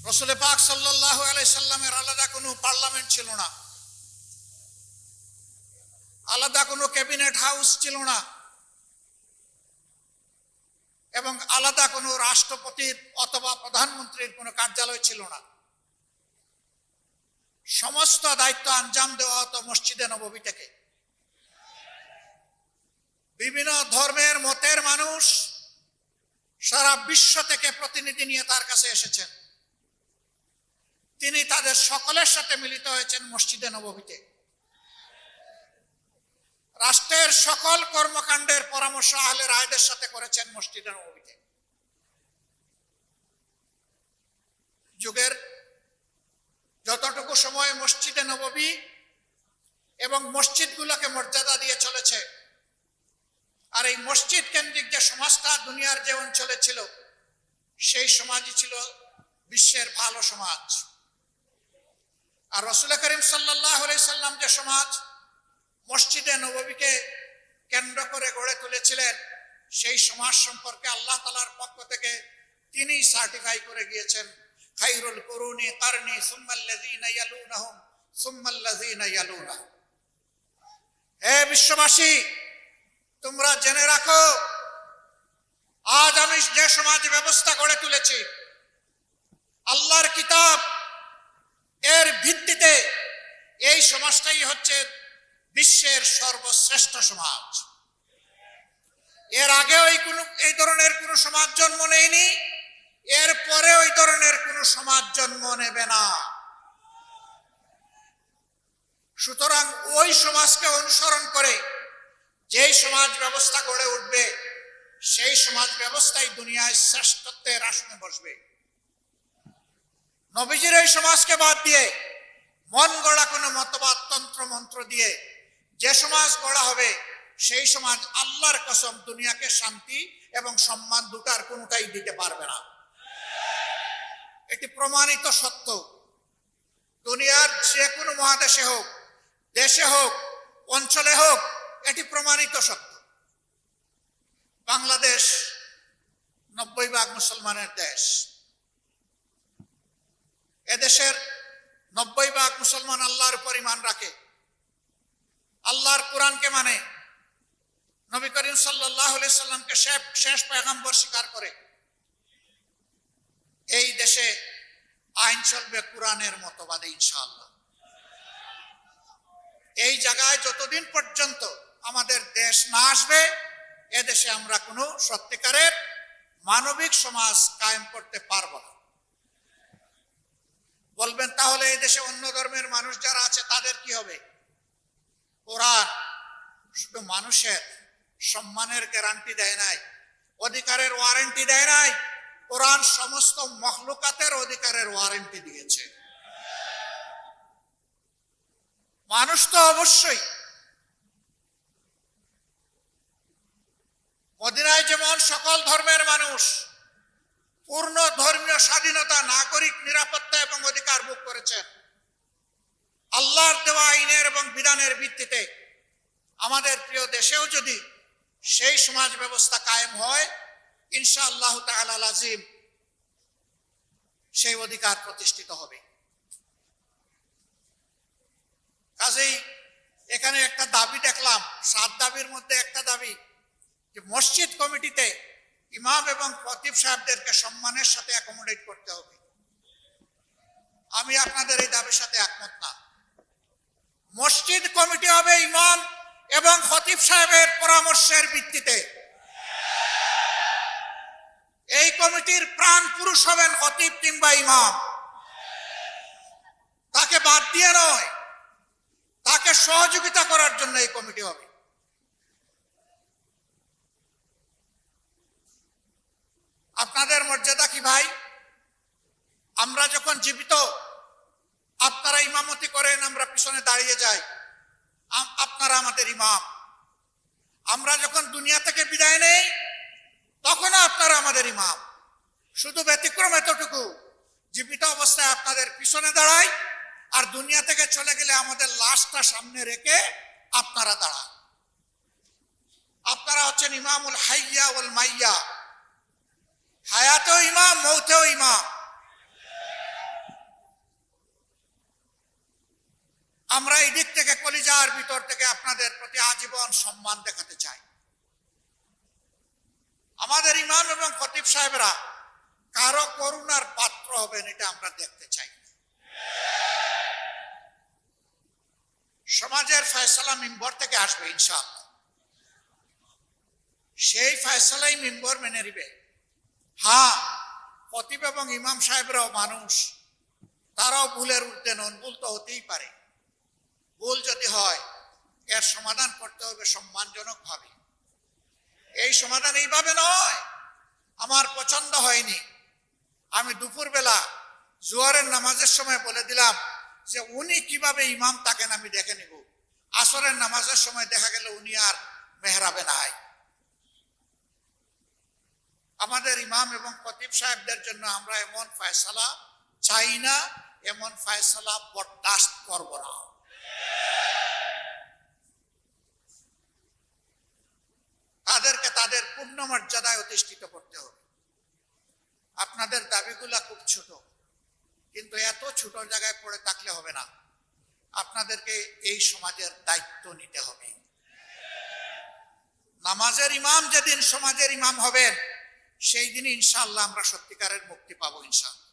রাসূল পাক সাল্লাল্লাহু আলাইহি সাল্লামের আলাদা কোনো পার্লামেন্ট ছিল না, আলাদা কোনো ক্যাবিনেট হাউস ছিল না, এবং আলাদা কোনো রাষ্ট্রপতির অথবা প্রধানমন্ত্রীর কোনো কার্যালয় ছিল না। সমস্ত দায়িত্ব আঞ্জাম দেওয়া হতো মসজিদে নববী থেকে। বিভিন্ন ধর্মের মতের মানুষ সারা বিশ্ব থেকে প্রতিনিধি নিয়ে তার কাছে এসেছেন। তিনি তাদের সকলের সাথে মিলিত হয়েছেন মসজিদে নববীতে। রাষ্ট্রের সকল কর্মকাণ্ডের পরামর্শ আহলে রায়দের সাথে করেছেন মসজিদে নববীতে। যুগের যতটুকু সময় মসজিদে নববী এবং মসজিদগুলোকে মর্যাদা দিয়ে চলেছে, আর এই মসজিদ কেন্দ্রিক যে সমাজটা দুনিয়ার যে অঞ্চলে ছিল, সেই সমাজই ছিল বিশ্বের ভালো সমাজ। আর রাসূল করিম সাল্লাল্লাহু আলাইহি সাল্লাম যে সমাজ মসজিদে নববীকে কেন্দ্র করে গড়ে তুলেছিলেন, সেই সমাজ সম্পর্কে আল্লাহ তাআলার পক্ষ থেকে তিনি সার্টিফাই করে গিয়েছেন, খায়রুল কুরুনি কারনি সুম্মাল্লাযীনা ইয়ালুনাহুম সুম্মাল্লাযীনা ইয়ালুনাহুম। হে বিশ্ববাসী, তোমরা জেনে রাখো, আজ আমি যে সমাজ ব্যবস্থা গড়ে তুলেছি, আল্লাহর কিতাব এর ভিত্তিতে এই সমাজটাই হচ্ছে বিশ্বের সর্বশ্রেষ্ঠ সমাজ। এর আগে এই ধরনের কোনো সমাজ জন্ম নেয়নি, এর পরে ওই ধরনের কোনো সমাজ জন্ম নেবে না। সুতরাং ওই সমাজকে অনুসরণ করে যেই সমাজ ব্যবস্থা গড়ে উঠবে, সেই সমাজ ব্যবস্থাই দুনিয়ায় শ্রেষ্ঠত্বের আসনে বসবে। নবীজির এই সমাজকে বাদ দিয়ে মন গড়া কোনো মতবাদ তন্ত্র মন্ত্র দিয়ে যে সমাজ গড়া হবে, সেই সমাজ আল্লাহর কসম দুনিয়াকে শান্তি এবং সম্মান দুটার কোনোটাই দিতে পারবে না। এটি প্রমাণিত সত্য। দুনিয়ার যে কোনো মহাদেশে হোক, দেশে হোক, অঞ্চলে হোক, এটি প্রমাণিত সত্য। বাংলাদেশ 90% মুসলমানের দেশ। এদেশের 90% মুসলমান আল্লাহর উপর ঈমান রাখে, আল্লাহর কোরআনকে মানে, নবী করিম সাল্লাল্লাহু আলাইহি সাল্লামকে শেষ পয়গম্বর স্বীকার করে। এই দেশে আইন চলবে কোরআনের মতবাদে ইনশাআল্লাহ। এই জায়গায় যতদিন পর্যন্ত আমাদের দেশ না আসবে, এদেশে আমরা কোনো সত্যিকারের মানবিক সমাজ কায়েম করতে পারব না। বলবেন তাহলে এই দেশে অন্য ধর্মের মানুষ যারা আছে তাদের কি হবে? কোরআন শুধু মানুষের সম্মানের গ্যারান্টি দেয় নাই, অধিকারের ওয়ারেন্টি দেয় নাই, কোরআন সমস্ত মখলুকাতের অধিকারের ওয়ারেন্টি দিয়েছে। মানুষ তো অবশ্যই, মদিনায় যেমন সকল ধর্মের মানুষ পূর্ণ ধর্মীয় স্বাধীনতা, নাগরিক নিরাপত্তা এবং অধিকার ভোগ করেছেন, আল্লাহর দেওয়া আইনের এবং বিধানের ভিত্তিতে আমাদের প্রিয় দেশেও যদি সেই সমাজ ব্যবস্থা কায়েম হয়, ইনশাআল্লাহ তাআলা লাজিম সেই অধিকার প্রতিষ্ঠিত হবে। কাজেই এখানে একটা দাবি দেখলাম, 7 দাবির মধ্যে একটা দাবি যে মসজিদ কমিটিতে ইমাম এবং খতিব সাহেবদেরকে সম্মানের সাথে অ্যাকোমোডেট করতে হবে। আমি আপনাদের এই দাবির সাথে একমত না। মসজিদ কমিটি হবে ইমাম এবং খতিব সাহেবের পরামর্শের ভিত্তিতে। এই কমিটির প্রাণ পুরুষ হবেন খতিব কিংবা ইমাম। তাকে বাদ দিয়ে নয়, তাকে সহযোগিতা করার জন্য এই কমিটি হবে। আপনাদের মর্যাদা কি ভাই? আমরা যখন জীবিত আপনারা ইমামতি করেন, আমরা পিছনে দাঁড়িয়ে যাই, আপনারা আমাদের ইমাম। আমরা যখন দুনিয়া থেকে বিদায় নেই, তখনও আপনারা আমাদের ইমাম। শুধু ব্যতিক্রম এতটুকু, জীবিত অবস্থায় আপনাদের পিছনে দাঁড়াই, আর দুনিয়া থেকে চলে গেলে আমাদের লাশটা সামনে রেখে আপনারা দাঁড়ান। আপনারা হচ্ছেন ইমামুল হাইয়া ওয়াল মাইয়া, হায়াতেও ইমাম, মৌতেও ইমাম। আমরা এই দিক থেকে কলিজার ভিতর থেকে আপনাদের প্রতি আজীবন সম্মান দেখাতে চাই। আমাদের ইমাম এবং খতিব সাহেবরা কারো করুণার পাত্র হবেন এটা আমরা দেখতে চাই। সমাজের ফয়সালা মিম্বর থেকে আসবে ইনশাআল্লাহ, সেই ফয়সালাই মিম্বর মেনে নিবে। হ্যাঁ, খতিব এবং ইমাম সাহেবরাও মানুষ, তারাও ভুলের ঊর্ধ্বে নন, ভুল তো হতেই পারে। ভুল যদি হয় এর সমাধান করতে হবে সম্মানজনক ভাবে। এই সমাধান এইভাবে নয়, আমার পছন্দ হয়নি, আমি দুপুরবেলা জোহরের নামাজের সময় বলে দিলাম যে উনি কিভাবে ইমাম থাকেন আমি দেখে নিব, আসরের নামাজের সময় দেখা গেল উনি আর মেহরাবে নাই। আমাদের ইমাম এবং খতিব সাহেবদের জন্য আমরা এমন ফয়সালা চাই না, এমন ফয়সালা বরদাস্ত করব না। তাদেরকে তাদের পূর্ণ মর্যাদায় অধিষ্ঠিত করতে হবে। আপনাদের দাবিগুলা খুব ছোট, কিন্তু এত ছোট জায়গায় পড়ে থাকলে হবে না, আপনাদেরকে এই সমাজের দায়িত্ব নিতে হবে। নামাজের ইমাম যেদিন সমাজের ইমাম হবেন সেই দিন ইনশাআল্লাহ আমরা সত্যিকারের মুক্তি পাবো ইনশাআল্লাহ।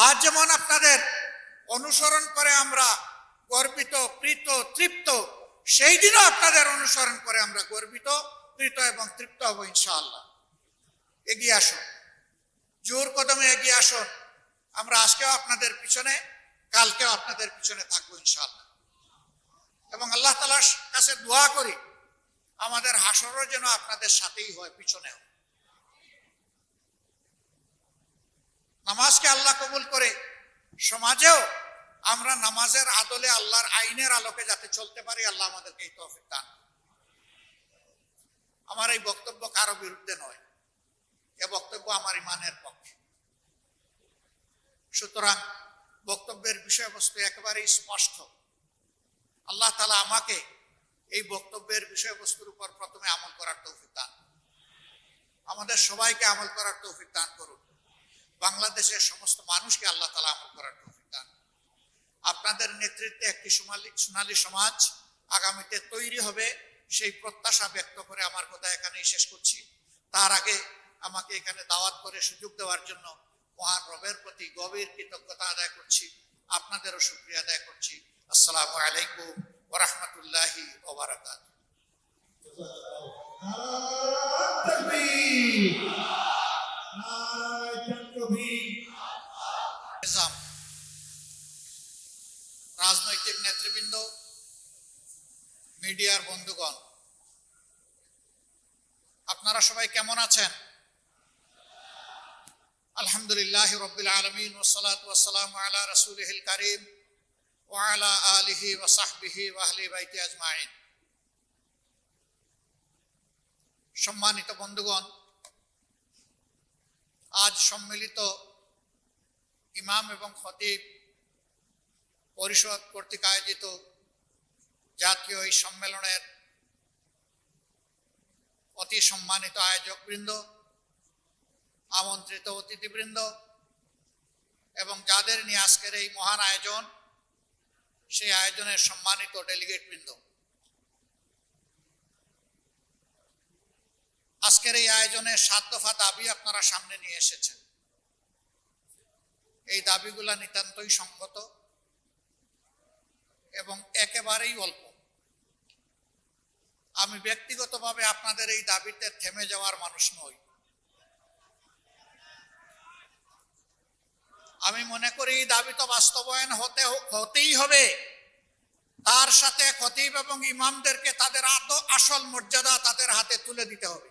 আজ যেমন আপনাদের অনুসরণ করে আমরা গর্বিত, প্রীত, তৃপ্ত, সেই দিনও আপনাদের অনুসরণ করে আমরা গর্বিত, প্রীত এবং তৃপ্ত হব ইনশাআল্লাহ। এগিয়ে আসুন, জোর কদমে এগিয়ে আসুন। আমরা আজকেও আপনাদের পিছনে, কালকেও আপনাদের পিছনে থাকবো ইনশাআল্লাহ। এবং আল্লাহ তাআলার কাছে দোয়া করি আমাদের হাসরও যেন আপনাদের সাথেই হয়, পিছনেও। নামাজকে আল্লাহ কবুল করে সমাজেও আমরা নামাজের আদলে আল্লাহর আইনের আলোকে যাতে চলতে পারি, আল্লাহ আমাদেরকে এই তৌফিক দান। আমার এই বক্তব্য কারো বিরুদ্ধে নয়, এ বক্তব্য আমার ইমানের পক্ষে। সুতরাং বক্তব্যের বিষয়বস্তু একেবারেই স্পষ্ট। আল্লাহ তাআলা আমাকে এই বক্তব্যের বিষয়বস্তুর উপর প্রথমে আমল করার তৌফিক দান, আমাদের সবাইকে আমল করার তৌফিক দান করুন। বাংলাদেশের সমস্ত মানুষকে আল্লাহ তাআলা আমল করার তৌফিক দান। আপনাদের নেতৃত্বে একটি সোনালী সমাজ আগামীতে তৈরি হবে, সেই প্রত্যাশা ব্যক্ত করে আমার কথা এখানেই শেষ করছি। তার আগে আমাকে এখানে দাওয়াত করে সুযোগ দেওয়ার জন্য মহান রবের প্রতি গভীর কৃতজ্ঞতা আদায় করছি, আপনাদেরও শুকরিয়া আদায় করছি। আসসালামু আলাইকুম ওয়া রাহমাতুল্লাহি ওয়া বারাকাতুহু। রাজনৈতিক নেতৃবৃন্দ, মিডিয়ার বন্ধুগণ, আপনারা সবাই কেমন আছেন? আলহামদুলিল্লাহি রাব্বিল আলামিন ওয়াস সালাতু ওয়াস সালামু আলা রাসূলিহিল কারীম ওয়া আলা আলিহি ওয়া সাহবিহি ওয়া আহলি বাইতি আজমাইন। সম্মানিত বন্ধুগণ, আজ সম্মিলিত ইমাম এবং খতিব পরিষদ কর্তৃক আয়োজিত জাতীয় এই সম্মেলনের অতি সম্মানিত আয়োজকবৃন্দ, আমন্ত্রিত অতিথিবৃন্দ এবং যাদের নিয়ে আজকের এই মহান আয়োজন, সেই আয়োজনের সম্মানিত ডেলিগেটবৃন্দ, আজকের এই আয়োজনের 7 দফা দাবি আপনারা সামনে নিয়ে এসেছেন। এই দাবিগুলা নিতান্তই সংগত এবং একেবারেই অল্প। আমি ব্যক্তিগতভাবে আপনাদের এই দাবিতে থেমে যাওয়ার মানুষ নই। আমি মনে করি এই দাবি তো বাস্তবায়ন হতেই হবে, তার সাথে খতিব এবং ইমামদেরকে তাদের আসল মর্যাদা তাদের হাতে তুলে দিতে হবে।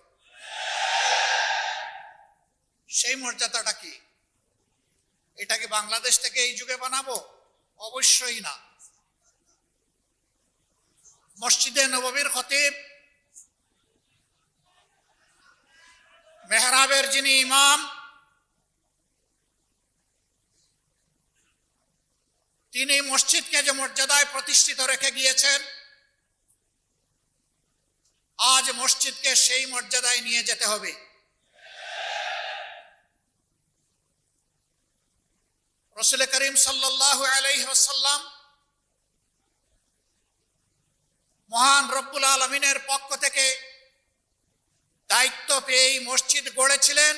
সেই মর্যাদাটা কি? এটা কি বাংলাদেশ থেকে এই যুগে বানাবো? অবশ্যই না। মসজিদে নববীর খতিব, মেহরাবের যিনি ইমাম, তিনি মসজিদকে যে মর্যাদায় প্রতিষ্ঠিত রেখে গিয়েছেন, আজ মসজিদকে সেই মর্যাদায় নিয়ে যেতে হবে। রাসূল করিম সাল্লাল্লাহু আলাইহি ওয়াসাল্লাম আলামিনের পক্ষ থেকে দায়িত্ব পেয়ে মসজিদ গড়েছিলেন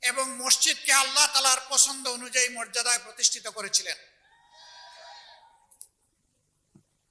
এবং মসজিদকে আল্লাহ তাআলার পছন্দ অনুযায়ী মর্যাদায় প্রতিষ্ঠিত করেছিলেন।